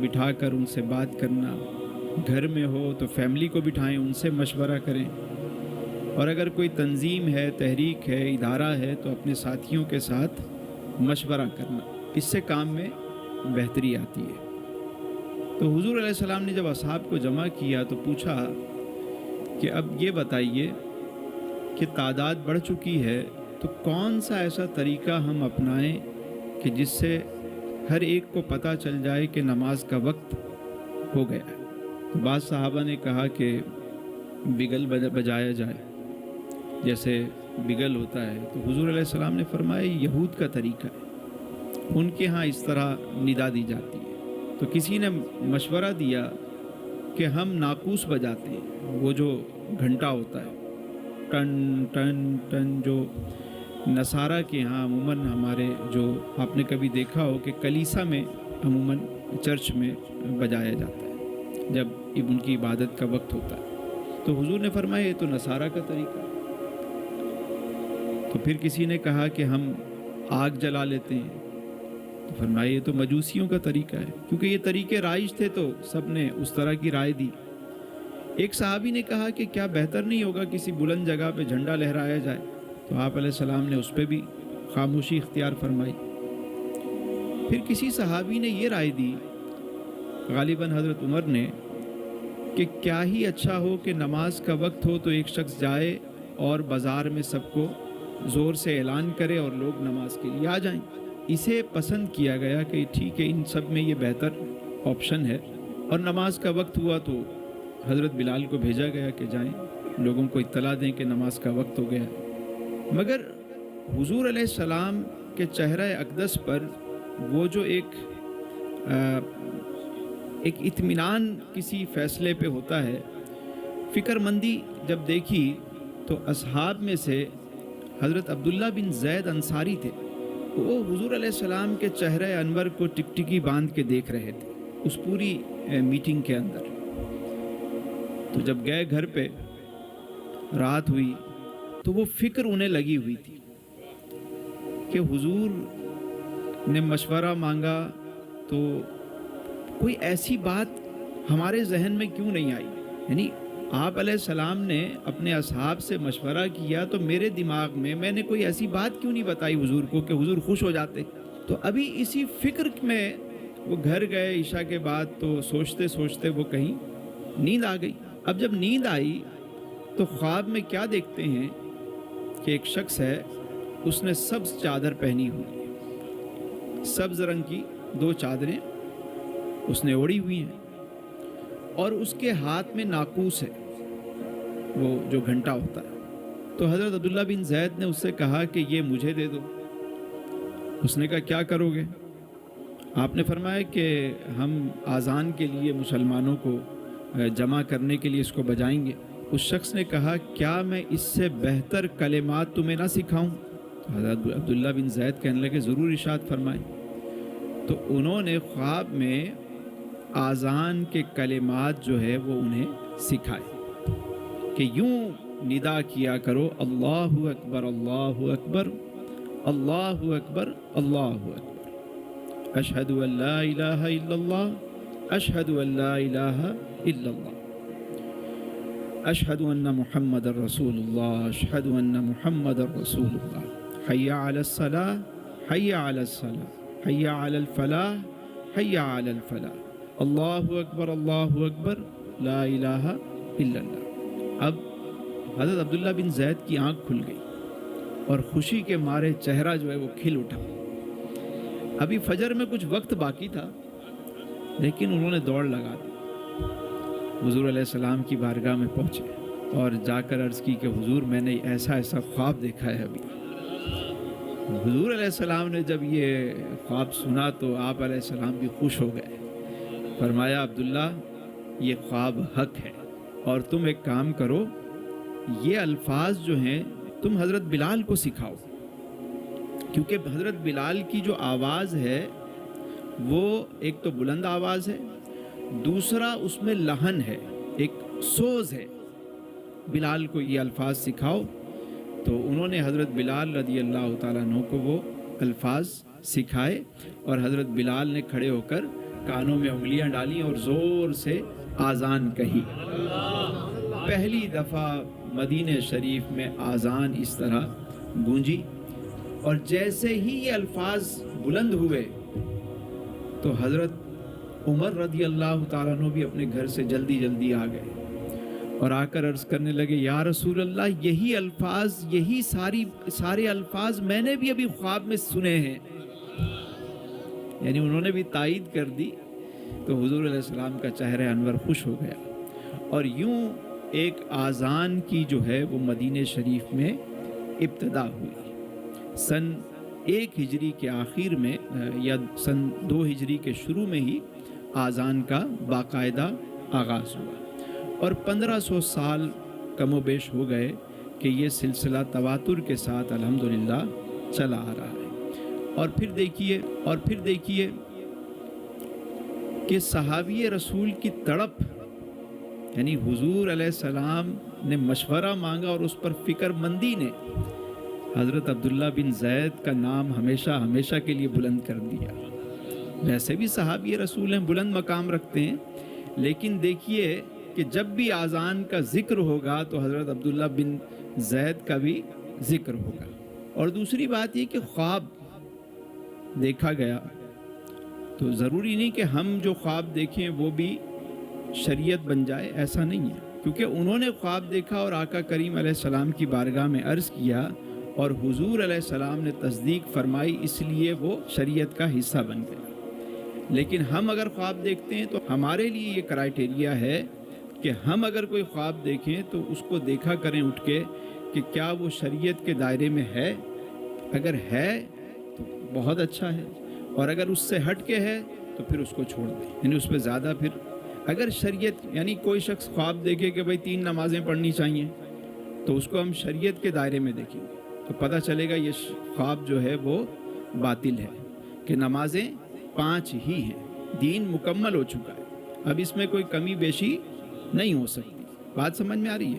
بٹھا کر ان سے بات کرنا، گھر میں ہو تو فیملی کو بٹھائیں، ان سے مشورہ کریں، اور اگر کوئی تنظیم ہے، تحریک ہے، ادارہ ہے تو اپنے ساتھیوں کے ساتھ مشورہ کرنا، اس سے کام میں بہتری آتی ہے۔ تو حضور علیہ السلام نے جب اصحاب کو جمع کیا تو پوچھا کہ اب یہ بتائیے کہ تعداد بڑھ چکی ہے تو کون سا ایسا طریقہ ہم اپنائیں کہ جس سے ہر ایک کو پتہ چل جائے کہ نماز کا وقت ہو گیا ہے۔ تو بعض صحابہ نے کہا کہ بگل بجایا جائے، جیسے بگل ہوتا ہے۔ تو حضور علیہ السلام نے فرمایا یہ یہود کا طریقہ ہے، ان کے ہاں اس طرح ندا دی جاتی ہے۔ تو کسی نے مشورہ دیا کہ ہم ناقوس بجاتے ہیں، وہ جو گھنٹہ ہوتا ہے، ٹن ٹن ٹن، جو نصارہ کے ہاں عموماً، ہمارے جو آپ نے کبھی دیکھا ہو کہ کلیسا میں عموماً چرچ میں بجایا جاتا ہے جب ان کی عبادت کا وقت ہوتا ہے۔ تو حضور نے فرمایا یہ تو نصارہ کا طریقہ ہے۔ تو پھر کسی نے کہا کہ ہم آگ جلا لیتے ہیں، تو فرمایا یہ تو مجوسیوں کا طریقہ ہے، کیونکہ یہ طریقے رائج تھے تو سب نے اس طرح کی رائے دی۔ ایک صحابی نے کہا کہ کیا بہتر نہیں ہوگا کسی بلند جگہ پہ جھنڈا لہرایا جائے؟ تو آپ علیہ السلام نے اس پہ بھی خاموشی اختیار فرمائی۔ پھر کسی صحابی نے یہ رائے دی، غالباً حضرت عمر نے، کہ کیا ہی اچھا ہو کہ نماز کا وقت ہو تو ایک شخص جائے اور بازار میں سب کو زور سے اعلان کرے اور لوگ نماز کے لیے آ جائیں۔ اسے پسند کیا گیا کہ ٹھیک ہے، ان سب میں یہ بہتر آپشن ہے، اور نماز کا وقت ہوا تو حضرت بلال کو بھیجا گیا کہ جائیں لوگوں کو اطلاع دیں کہ نماز کا وقت ہو گیا ہے۔ مگر حضور علیہ السلام کے چہرہ اقدس پر وہ جو ایک اطمینان کسی فیصلے پہ ہوتا ہے، فکر مندی جب دیکھی تو اصحاب میں سے حضرت عبداللہ بن زید انصاری تھے، وہ حضور علیہ السلام کے چہرہ انور کو ٹکٹکی باندھ کے دیکھ رہے تھے اس پوری میٹنگ کے اندر۔ تو جب گئے گھر پہ، رات ہوئی تو وہ فکر انہیں لگی ہوئی تھی کہ حضور نے مشورہ مانگا تو کوئی ایسی بات ہمارے ذہن میں کیوں نہیں آئی؟ یعنی آپ علیہ السلام نے اپنے اصحاب سے مشورہ کیا تو میرے دماغ میں نے کوئی ایسی بات کیوں نہیں بتائی حضور کو کہ حضور خوش ہو جاتے؟ تو ابھی اسی فکر میں وہ گھر گئے عشاء کے بعد، تو سوچتے سوچتے وہ کہیں نیند آ گئی۔ اب جب نیند آئی تو خواب میں کیا دیکھتے ہیں کہ ایک شخص ہے، اس نے سبز چادر پہنی ہوئی ہے، سبز رنگ کی 2 چادریں اس نے اوڑھی ہوئی ہیں، اور اس کے ہاتھ میں ناقوس ہے، وہ جو گھنٹا ہوتا ہے۔ تو حضرت عبداللہ بن زید نے اس سے کہا کہ یہ مجھے دے دو۔ اس نے کہا کیا کرو گے؟ آپ نے فرمایا کہ ہم آذان کے لیے مسلمانوں کو جمع کرنے کے لیے اس کو بجائیں گے۔ اس شخص نے کہا کیا میں اس سے بہتر کلمات تمہیں نہ سکھاؤں؟ تو حضرت عبداللہ بن زید کہنے لگے ضرور ارشاد فرمائیں۔ تو انہوں نے خواب میں آذان کے کلمات جو ہے وہ انہیں سکھائے کہ یوں ندا کیا کرو، اللہ اکبر اللہ اکبر اللہ اکبر اللہ اکبر، اشہد ان لا الہ الا اللہ اشہد ان لا الہ الا اللہ، اشہد ان محمد رسول اللہ اشہد ان محمد رسول اللہ، حی علی الصلاۃ حی علی الصلاۃ حی علی الفلاح حی علی الفلاح، اللہ اکبر لا الہ الا اللہ۔ اب حضرت عبداللہ بن زید کی آنکھ کھل گئی اور خوشی کے مارے چہرہ جو ہے وہ کھل اٹھا۔ ابھی فجر میں کچھ وقت باقی تھا، لیکن انہوں نے دوڑ لگا دی، حضور علیہ السلام کی بارگاہ میں پہنچے اور جا کر عرض کی کہ حضور میں نے ایسا خواب دیکھا ہے ابھی۔ حضور علیہ السلام نے جب یہ خواب سنا تو آپ علیہ السلام بھی خوش ہو گئے۔ فرمایا عبداللہ یہ خواب حق ہے، اور تم ایک کام کرو، یہ الفاظ جو ہیں تم حضرت بلال کو سکھاؤ، کیونکہ حضرت بلال کی جو آواز ہے وہ ایک تو بلند آواز ہے، دوسرا اس میں لحن ہے، ایک سوز ہے، بلال کو یہ الفاظ سکھاؤ۔ تو انہوں نے حضرت بلال رضی اللہ تعالیٰ عنہ کو وہ الفاظ سکھائے، اور حضرت بلال نے کھڑے ہو کر کانوں میں انگلیاں ڈالیں اور زور سے آذان کہی۔ پہلی دفعہ مدینہ شریف میں آذان اس طرح گونجی، اور جیسے ہی یہ الفاظ بلند ہوئے تو حضرت عمر رضی اللہ تعالیٰ عنہ بھی اپنے گھر سے جلدی جلدی آ گئے اور آ کر عرض کرنے لگے، یا رسول اللہ، یہی الفاظ، یہی سارے الفاظ میں نے بھی ابھی خواب میں سنے ہیں۔ یعنی انہوں نے بھی تائید کر دی۔ تو حضور علیہ السلام کا چہرہ انور خوش ہو گیا، اور یوں ایک آذان کی جو ہے وہ مدینہ شریف میں ابتدا ہوئی۔ سن 1 ہجری کے آخر میں یا سن 2 ہجری کے شروع میں ہی آذان کا باقاعدہ آغاز ہوا، اور 1500 سال کم و بیش ہو گئے کہ یہ سلسلہ تواتر کے ساتھ الحمدللہ چلا آ رہا ہے۔ اور پھر دیکھیے کہ صحابی رسول کی تڑپ، یعنی حضور علیہ السلام نے مشورہ مانگا اور اس پر فکر مندی نے حضرت عبداللہ بن زید کا نام ہمیشہ کے لیے بلند کر دیا۔ ویسے بھی صحابی رسول ہیں، بلند مقام رکھتے ہیں، لیکن دیکھیے کہ جب بھی آذان کا ذکر ہوگا تو حضرت عبداللہ بن زید کا بھی ذکر ہوگا۔ اور دوسری بات یہ کہ خواب دیکھا گیا، تو ضروری نہیں کہ ہم جو خواب دیکھیں وہ بھی شریعت بن جائے، ایسا نہیں ہے، کیونکہ انہوں نے خواب دیکھا اور آقا کریم علیہ السلام کی بارگاہ میں عرض کیا اور حضور علیہ السلام نے تصدیق فرمائی، اس لیے وہ شریعت کا حصہ بن گیا۔ لیکن ہم اگر خواب دیکھتے ہیں تو ہمارے لیے یہ کرائٹیریا ہے کہ ہم اگر کوئی خواب دیکھیں تو اس کو دیکھا کریں اٹھ کے کہ کیا وہ شریعت کے دائرے میں ہے۔ اگر ہے تو بہت اچھا ہے، اور اگر اس سے ہٹ کے ہے تو پھر اس کو چھوڑ دیں، یعنی اس پہ زیادہ پھر اگر شریعت، یعنی کوئی شخص خواب دیکھے کہ بھائی 3 نمازیں پڑھنی چاہیے، تو اس کو ہم شریعت کے دائرے میں دیکھیں گے تو پتہ چلے گا یہ خواب جو ہے وہ باطل ہے، کہ نمازیں 5 ہی ہیں، دین مکمل ہو چکا ہے، اب اس میں کوئی کمی بیشی نہیں ہو سکتی۔ بات سمجھ میں آ رہی ہے؟